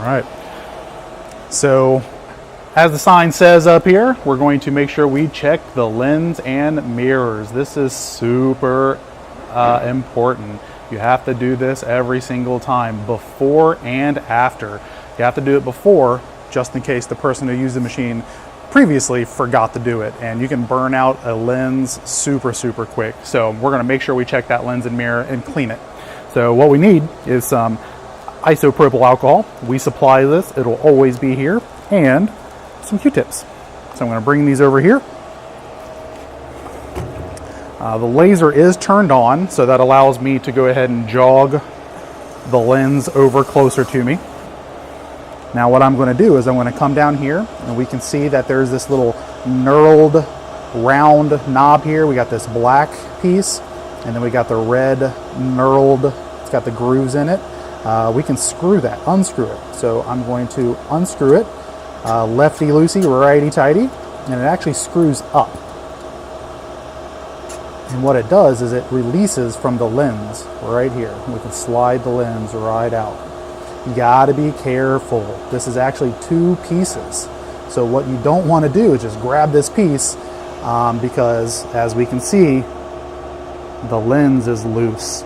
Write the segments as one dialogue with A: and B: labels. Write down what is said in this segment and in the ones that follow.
A: All right. So as the sign says up here, we're going to make sure we check the lens and mirrors. This is super important. You have to do this every single time, before and after. You have to do it before, just in case the person who used the machine previously forgot to do it, and you can burn out a lens super quick. So we're going to make sure we check that lens and mirror and clean it. So what we need is some isopropyl alcohol. We supply this, it'll always be here, and some Q-tips. So I'm going to bring these over here. The laser is turned on, so that allows me to go ahead and jog the lens over closer to me. Now what I'm going to do is I'm going to come down here, and we can see that there's this little knurled round knob here. We got this black piece, and then we got the red knurled, it's got the grooves in it. We can unscrew it. So I'm going to unscrew it, lefty-loosey, righty-tighty, and it actually screws up. And what it does is it releases from the lens right here. We can slide the lens right out. You gotta be careful. This is actually 2 pieces. So what you don't want to do is just grab this piece because, as we can see, the lens is loose.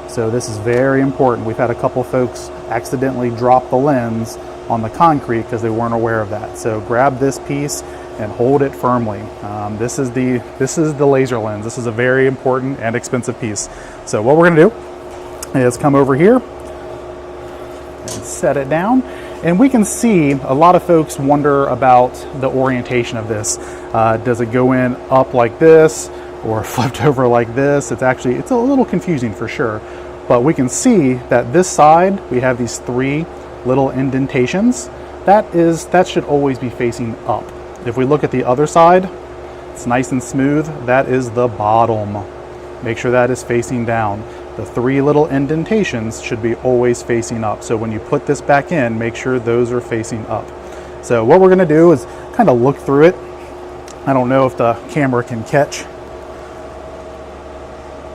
A: So this is very important. We've had a couple folks accidentally drop the lens on the concrete because they weren't aware of that. So grab this piece and hold it firmly. This is the laser lens. This is a very important and expensive piece. So what we're gonna do is come over here and set it down. And we can see a lot of folks wonder about the orientation of this. Does it go in up like this or flipped over like this? It's a little confusing for sure. But we can see that this side, we have these 3 little indentations. That should always be facing up. If we look at the other side, it's nice and smooth. That is the bottom. Make sure that is facing down. The 3 little indentations should be always facing up. So when you put this back in, make sure those are facing up. So what we're going to do is kind of look through it. I don't know if the camera can catch.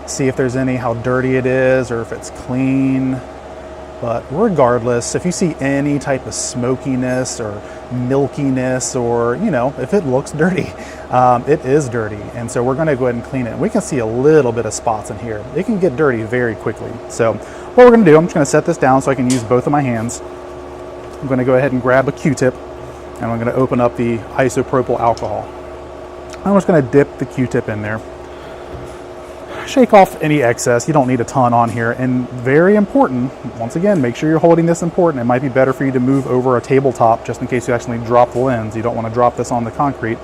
A: See if there's how dirty it is or if it's clean. But regardless, if you see any type of smokiness or milkiness, or if it looks dirty, it is dirty. And so we're going to go ahead and clean it. We can see a little bit of spots in here. It can get dirty very quickly. So what we're going to do, I'm just going to set this down so I can use both of my hands. I'm going to go ahead and grab a Q-tip, and I'm going to open up the isopropyl alcohol. I'm just going to dip the Q-tip in there. Shake off any excess. You don't need a ton on here. And very important, once again, make sure you're holding this important. It might be better for you to move over a tabletop just in case you actually drop the lens. You don't want to drop this on the concrete.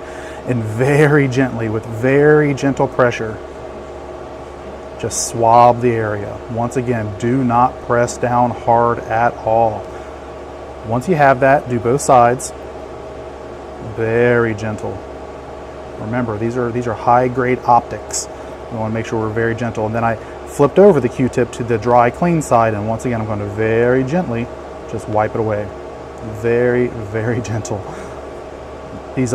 A: And very gently, with very gentle pressure, just swab the area. Once again, do not press down hard at all. Once you have that, do both sides. Very gentle. Remember, these are high-grade optics. We want to make sure we're very gentle. And then I flipped over the Q-tip to the dry, clean side, and once again, I'm going to very gently just wipe it away. Very, very gentle. These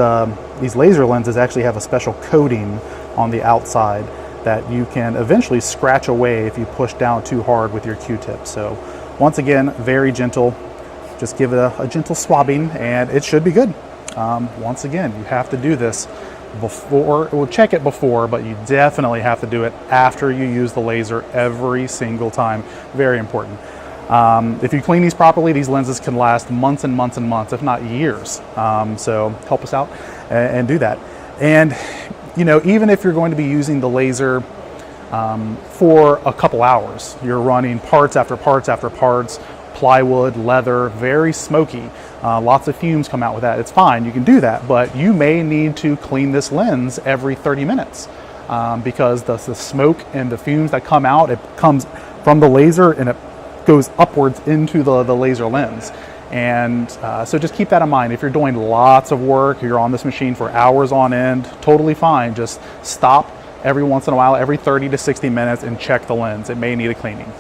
A: laser lenses actually have a special coating on the outside that you can eventually scratch away if you push down too hard with your Q-tip. So once again, very gentle. Just give it a gentle swabbing, and it should be good. Once again, you have to do this before. We'll check it before, but you definitely have to do it after you use the laser every single time. Very important. If you clean these properly, these lenses can last months and months and months, if not years. So help us out and do that. And even if you're going to be using the laser for a couple hours, you're running parts after parts after parts, plywood, leather, very smoky. Lots of fumes come out with that. It's fine, you can do that, but you may need to clean this lens every 30 minutes because the smoke and the fumes that come out, it comes from the laser and it goes upwards into the laser lens. And so just keep that in mind. If you're doing lots of work, you're on this machine for hours on end, totally fine. Just stop every once in a while, every 30 to 60 minutes, and check the lens. It may need a cleaning.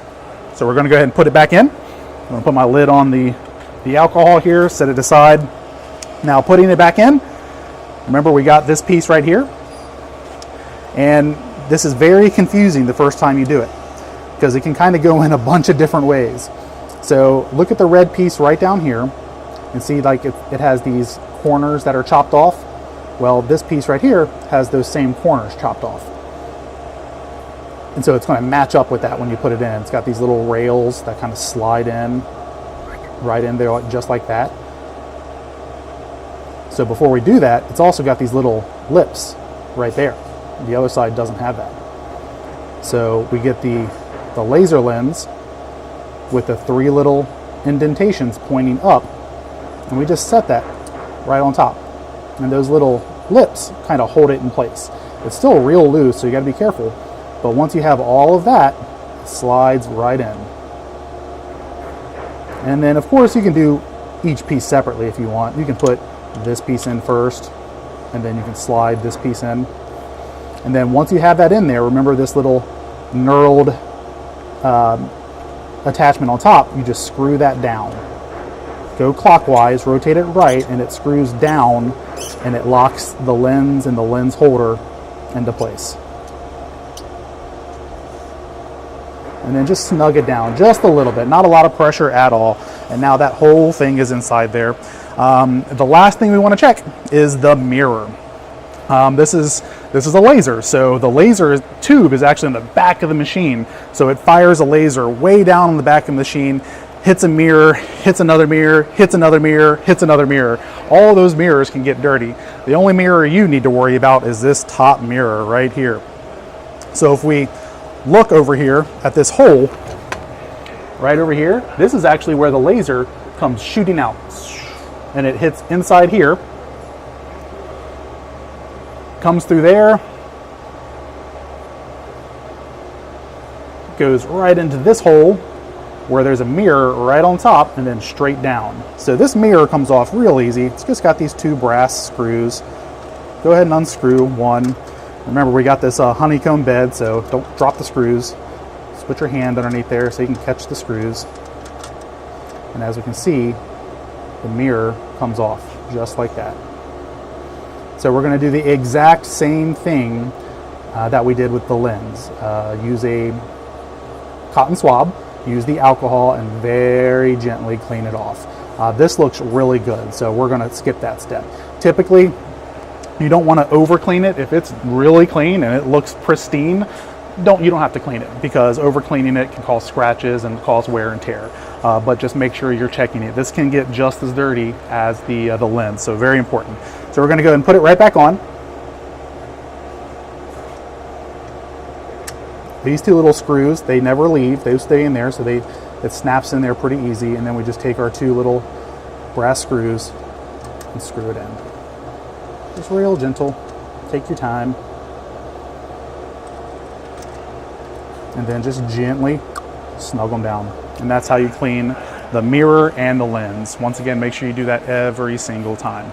A: So we're going to go ahead and put it back in. I'm going to put my lid on the alcohol here, set it aside. Now putting it back in, remember we got this piece right here. And this is very confusing the first time you do it because it can kind of go in a bunch of different ways. So look at the red piece right down here and see like it has these corners that are chopped off. Well, this piece right here has those same corners chopped off. And so it's going to match up with that when you put it in. It's got these little rails that kind of slide in, right in there just like that. So before we do that, it's also got these little lips right there. The other side doesn't have that. So we get the laser lens with the 3 little indentations pointing up, and we just set that right on top. And those little lips kind of hold it in place. It's still real loose, so you got to be careful. But once you have all of that, it slides right in. And then of course you can do each piece separately if you want. You can put this piece in first, and then you can slide this piece in. And then once you have that in there, remember this little knurled attachment on top, you just screw that down. Go clockwise, rotate it right, and it screws down, and it locks the lens and the lens holder into place. And then just snug it down just a little bit, not a lot of pressure at all. And now that whole thing is inside there. The last thing we want to check is the mirror. This is a laser, so the laser tube is actually in the back of the machine. So it fires a laser way down on the back of the machine, hits a mirror, hits another mirror, hits another mirror, hits another mirror. All of those mirrors can get dirty. The only mirror you need to worry about is this top mirror right here. So if we look over here at this hole, right over here, this is actually where the laser comes shooting out. And it hits inside here, comes through there, goes right into this hole where there's a mirror right on top, and then straight down. So this mirror comes off real easy. It's just got these 2 brass screws. Go ahead and unscrew one. Remember, we got this honeycomb bed, so don't drop the screws. Just put your hand underneath there so you can catch the screws. And as we can see, the mirror comes off just like that. So we're going to do the exact same thing that we did with the lens. Use a cotton swab, use the alcohol, and very gently clean it off. This looks really good, so we're going to skip that step. Typically, you don't want to over clean it. If it's really clean and it looks pristine, you don't have to clean it, because over cleaning it can cause scratches and cause wear and tear. But just make sure you're checking it. This can get just as dirty as the lens, so very important. So we're going to go ahead and put it right back on. These 2 little screws, they never leave. They stay in there, so it snaps in there pretty easy. And then we just take our 2 little brass screws and screw it in. Just real gentle. Take your time. And then just gently snug them down. And that's how you clean the mirror and the lens. Once again, make sure you do that every single time.